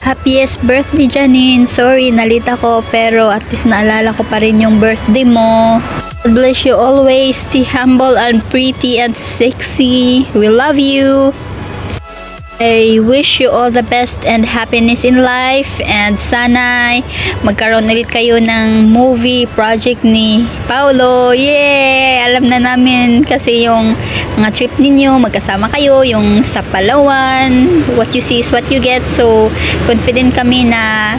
Happiest birthday, Janine. Sorry, nalita ko, pero at least naalala ko pa rin yung birthday mo. God bless you always. Stay humble and pretty and sexy. We love you. I wish you all the best and happiness in life, and sana magkaroon ulit kayo ng movie project ni Paolo. Yay! Alam na namin kasi yung mga trip ninyo, magkasama kayo, yung sa Palawan, what you see is what you get. So, confident kami na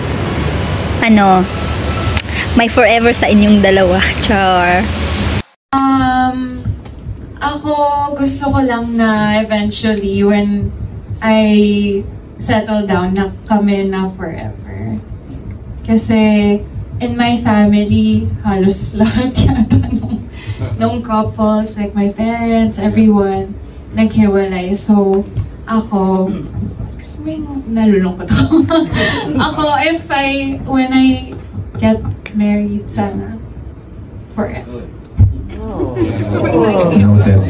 may forever sa inyong dalawa. Char. Ako gusto ko lang na eventually when I settle down na kami na forever. Kasi in my family, halos lahat yata nung couples, like my parents, everyone, naghiwalay. So, ako, gusto mo yung nalulungkot ako. When I get married, sana, forever. Oh. Noted.